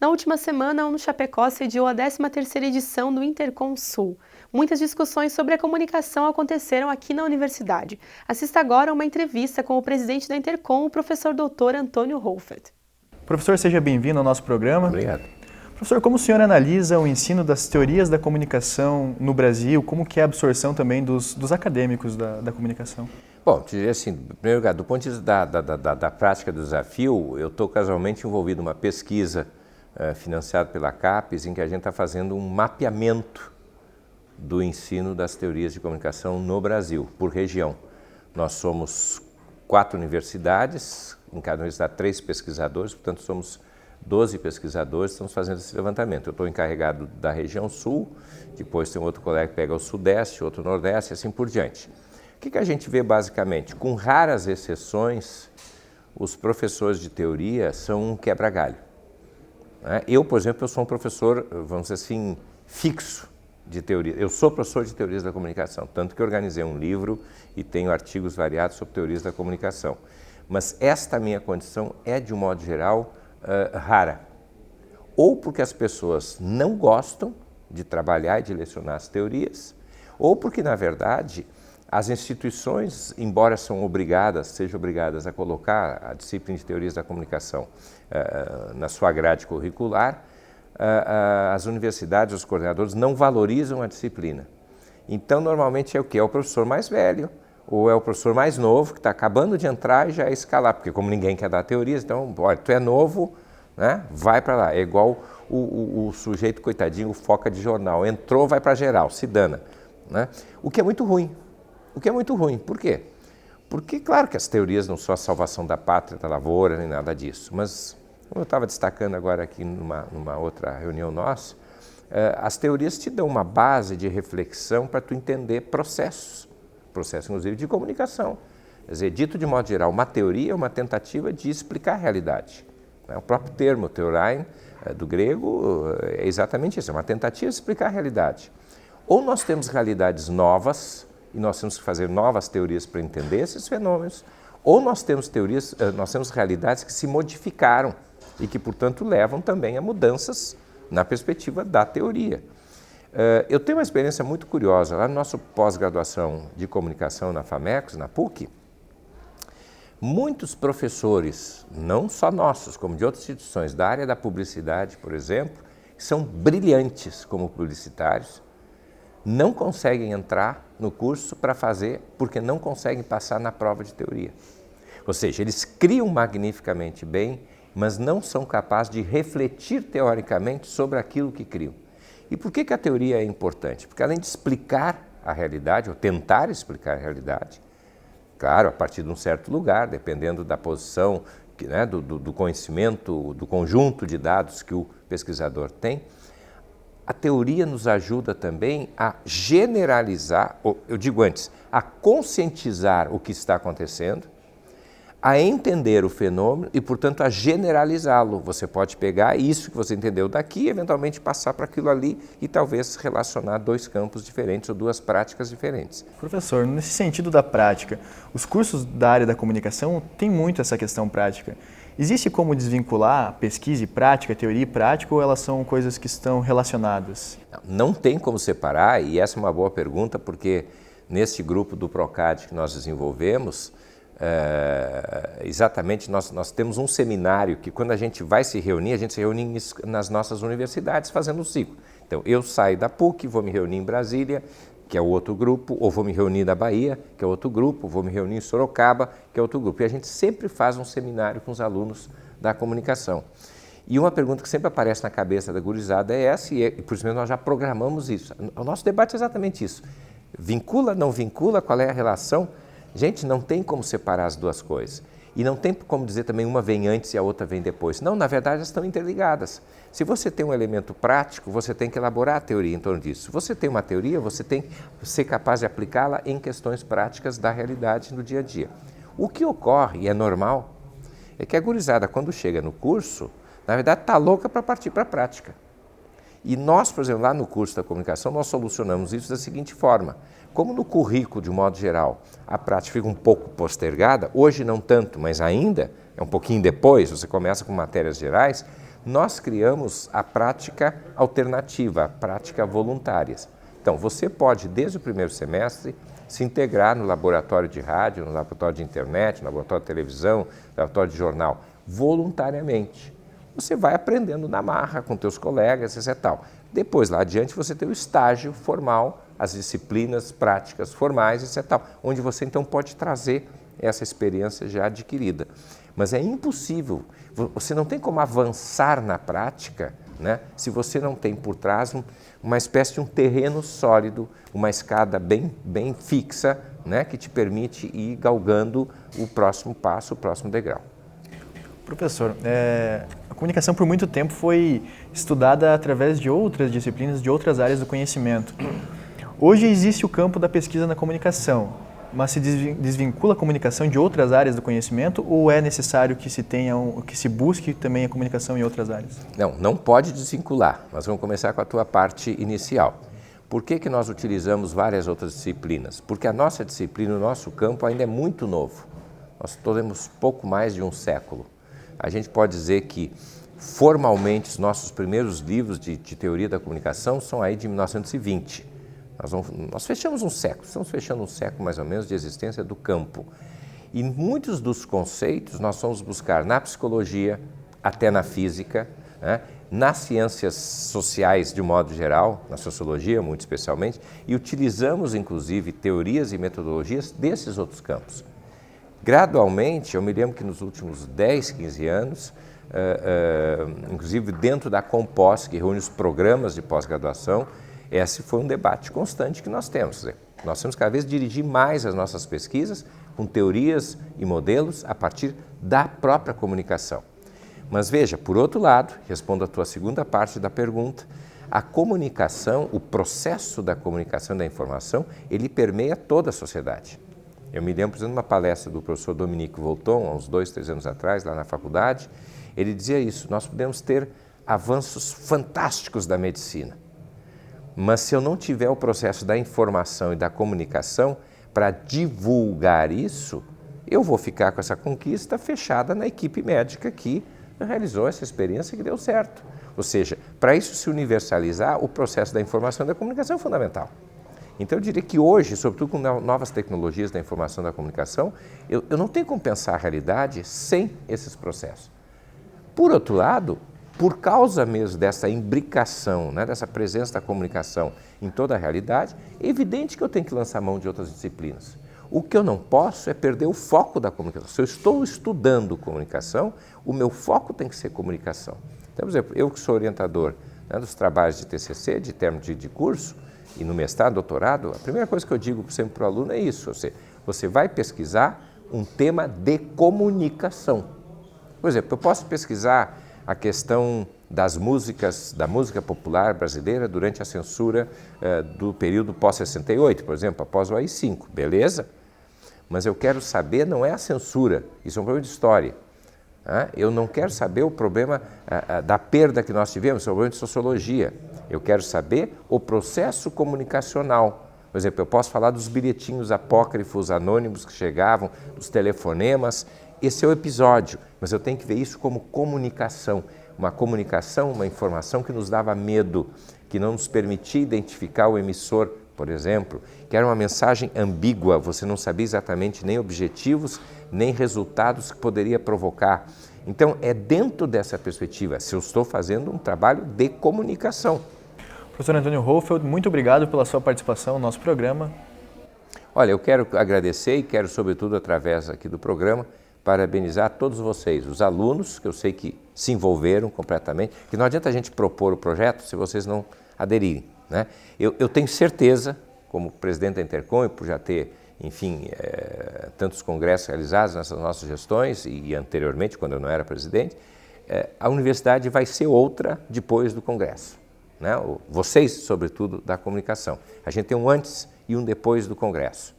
Na última semana, a UNO Chapecó sediou a 13ª edição do Intercom Sul. Muitas discussões sobre a comunicação aconteceram aqui na universidade. Assista agora a uma entrevista com o presidente da Intercom, o professor doutor Antônio Holfeld. Professor, seja bem-vindo ao nosso programa. Obrigado. Professor, como o senhor analisa o ensino das teorias da comunicação no Brasil? Como que é a absorção também dos acadêmicos da comunicação? Bom, assim, em primeiro lugar, do ponto de vista da prática do desafio, eu estou casualmente envolvido numa pesquisa financiada pela CAPES, em que a gente está fazendo um mapeamento do ensino das teorias de comunicação no Brasil, por região. Nós somos 4 universidades, em cada universidade 3 pesquisadores, portanto somos 12 pesquisadores, estamos fazendo esse levantamento. Eu estou encarregado da região sul, depois tem outro colega que pega o sudeste, outro nordeste e assim por diante. O que a gente vê basicamente? Com raras exceções, os professores de teoria são um quebra-galho. Eu, por exemplo, eu sou um professor, vamos dizer assim, fixo de teoria. Eu sou professor de teorias da comunicação, tanto que organizei um livro e tenho artigos variados sobre teorias da comunicação. Mas esta minha condição é, de um modo geral, rara. Ou porque as pessoas não gostam de trabalhar e de lecionar as teorias, ou porque, na verdade, as instituições, embora sejam obrigadas a colocar a disciplina de teorias da comunicação na sua grade curricular, as universidades, os coordenadores não valorizam a disciplina. Então, normalmente é o quê? É o professor mais velho, ou é o professor mais novo, que está acabando de entrar e já é escalar, porque como ninguém quer dar teorias, então, olha, tu é novo, né? Vai para lá. É igual o sujeito, coitadinho, o foca de jornal, entrou, vai para geral, se dana. Né? O que é muito ruim. Por quê? Porque, claro que as teorias não são a salvação da pátria, da lavoura, nem nada disso, mas, como eu estava destacando agora aqui numa outra reunião nossa, as teorias te dão uma base de reflexão para tu entender processos, inclusive de comunicação. Quer dizer, dito de modo geral, uma teoria é uma tentativa de explicar a realidade. O próprio termo, theorein, do grego, é exatamente isso, é uma tentativa de explicar a realidade. Ou nós temos realidades novas, e nós temos que fazer novas teorias para entender esses fenômenos, ou nós temos realidades que se modificaram e que, portanto, levam também a mudanças na perspectiva da teoria. Eu tenho uma experiência muito curiosa. Lá no nosso pós-graduação de comunicação na FAMECOS, na PUC, muitos professores, não só nossos, como de outras instituições, da área da publicidade, por exemplo, que são brilhantes como publicitários, não conseguem entrar no curso para fazer porque não conseguem passar na prova de teoria. Ou seja, eles criam magnificamente bem, mas não são capazes de refletir teoricamente sobre aquilo que criam. E por que a teoria é importante? Porque além de explicar a realidade, ou tentar explicar a realidade, claro, a partir de um certo lugar, dependendo da posição, do conhecimento, do conjunto de dados que o pesquisador tem, a teoria nos ajuda também a generalizar, ou eu digo antes, a conscientizar o que está acontecendo, a entender o fenômeno e, portanto, a generalizá-lo. Você pode pegar isso que você entendeu daqui e, eventualmente, passar para aquilo ali e talvez relacionar 2 campos diferentes ou 2 práticas diferentes. Professor, nesse sentido da prática, os cursos da área da comunicação têm muito essa questão prática. Existe como desvincular pesquisa e prática, teoria e prática, ou elas são coisas que estão relacionadas? Não tem como separar, e essa é uma boa pergunta, porque nesse grupo do PROCAD que nós desenvolvemos, exatamente nós temos um seminário que, quando a gente vai se reunir, a gente se reúne nas nossas universidades fazendo um ciclo. Então, eu saio da PUC, vou me reunir em Brasília, que é o outro grupo, ou vou me reunir na Bahia, que é outro grupo, vou me reunir em Sorocaba, que é outro grupo. E a gente sempre faz um seminário com os alunos da comunicação. E uma pergunta que sempre aparece na cabeça da gurizada é essa, e por isso mesmo nós já programamos isso. O nosso debate é exatamente isso. Vincula, não vincula, qual é a relação? Gente, não tem como separar as 2 coisas. E não tem como dizer também uma vem antes e a outra vem depois. Não, na verdade, elas estão interligadas. Se você tem um elemento prático, você tem que elaborar a teoria em torno disso. Se você tem uma teoria, você tem que ser capaz de aplicá-la em questões práticas da realidade no dia a dia. O que ocorre, e é normal, é que a gurizada, quando chega no curso, na verdade está louca para partir para a prática. E nós, por exemplo, lá no curso da comunicação, nós solucionamos isso da seguinte forma. Como no currículo, de modo geral, a prática fica um pouco postergada, hoje não tanto, mas ainda, é um pouquinho depois, você começa com matérias gerais, nós criamos a prática alternativa, a prática voluntária. Então, você pode, desde o primeiro semestre, se integrar no laboratório de rádio, no laboratório de internet, no laboratório de televisão, no laboratório de jornal, voluntariamente. Você vai aprendendo na marra com teus colegas, etc. Tal. Depois, lá adiante, você tem o estágio formal, as disciplinas práticas formais, etc. Tal, onde você, então, pode trazer essa experiência já adquirida. Mas é impossível, você não tem como avançar na prática, né, se você não tem por trás uma espécie de um terreno sólido, uma escada bem fixa, né, que te permite ir galgando o próximo passo, o próximo degrau. Professor, a comunicação por muito tempo foi estudada através de outras disciplinas, de outras áreas do conhecimento. Hoje existe o campo da pesquisa na comunicação, mas se desvincula a comunicação de outras áreas do conhecimento ou é necessário que se busque também a comunicação em outras áreas? Não pode desvincular, mas vamos começar com a tua parte inicial. Por que nós utilizamos várias outras disciplinas? Porque a nossa disciplina, o nosso campo ainda é muito novo. Nós temos pouco mais de um século. A gente pode dizer que, formalmente, os nossos primeiros livros de teoria da comunicação são aí de 1920. Nós fechamos um século, estamos fechando um século mais ou menos de existência do campo. E muitos dos conceitos nós vamos buscar na psicologia, até na física, né, nas ciências sociais de um modo geral, na sociologia muito especialmente, e utilizamos inclusive teorias e metodologias desses outros campos. Gradualmente, eu me lembro que nos últimos 10, 15 anos, inclusive dentro da Compós, que reúne os programas de pós-graduação, esse foi um debate constante que nós temos. Nós temos cada vez dirigir mais as nossas pesquisas com teorias e modelos a partir da própria comunicação. Mas veja, por outro lado, respondo a tua segunda parte da pergunta, a comunicação, o processo da comunicação e da informação, ele permeia toda a sociedade. Eu me lembro, por exemplo, de uma palestra do professor Dominique Volton, há uns 2, 3 anos atrás, lá na faculdade, ele dizia isso, nós podemos ter avanços fantásticos da medicina, mas se eu não tiver o processo da informação e da comunicação para divulgar isso, eu vou ficar com essa conquista fechada na equipe médica que realizou essa experiência que deu certo. Ou seja, para isso se universalizar, o processo da informação e da comunicação é fundamental. Então eu diria que hoje, sobretudo com novas tecnologias da informação e da comunicação, eu não tenho como pensar a realidade sem esses processos. Por outro lado, por causa mesmo dessa imbricação, né, dessa presença da comunicação em toda a realidade, é evidente que eu tenho que lançar mão de outras disciplinas. O que eu não posso é perder o foco da comunicação. Se eu estou estudando comunicação, o meu foco tem que ser comunicação. Então, por exemplo, eu que sou orientador, né, dos trabalhos de TCC, de término de curso, e no mestrado, doutorado, a primeira coisa que eu digo sempre para o aluno é isso, você vai pesquisar um tema de comunicação. Por exemplo, eu posso pesquisar a questão das músicas, da música popular brasileira durante a censura do período pós-68, por exemplo, após o AI-5, beleza? Mas eu quero saber, não é a censura, isso é um problema de história. Eu não quero saber o problema da perda que nós tivemos, isso é um problema de sociologia. Eu quero saber o processo comunicacional. Por exemplo, eu posso falar dos bilhetinhos apócrifos anônimos que chegavam, dos telefonemas. Esse é o episódio, mas eu tenho que ver isso como comunicação. Uma comunicação, uma informação que nos dava medo, que não nos permitia identificar o emissor, por exemplo, que era uma mensagem ambígua, você não sabia exatamente nem objetivos, nem resultados que poderia provocar. Então, é dentro dessa perspectiva, se eu estou fazendo um trabalho de comunicação. Professor Antônio Hohlfeld, muito obrigado pela sua participação no nosso programa. Olha, eu quero agradecer e quero, sobretudo, através aqui do programa, parabenizar todos vocês, os alunos, que eu sei que se envolveram completamente, que não adianta a gente propor o projeto se vocês não aderirem, né? Eu tenho certeza, como presidente da Intercom, e por já ter, enfim, tantos congressos realizados nessas nossas gestões e anteriormente, quando eu não era presidente, a universidade vai ser outra depois do congresso, né? Vocês, sobretudo, da comunicação. A gente tem um antes e um depois do congresso.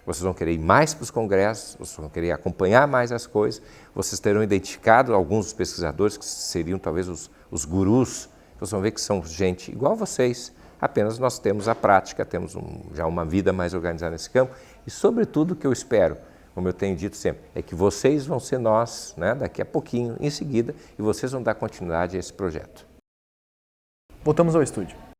Vocês vão querer ir mais para os congressos, vocês vão querer acompanhar mais as coisas, vocês terão identificado alguns dos pesquisadores que seriam talvez os gurus, vocês vão ver que são gente igual a vocês, apenas nós temos a prática, temos já uma vida mais organizada nesse campo e, sobretudo, o que eu espero, como eu tenho dito sempre, é que vocês vão ser nós, né, daqui a pouquinho, em seguida, e vocês vão dar continuidade a esse projeto. Voltamos ao estúdio.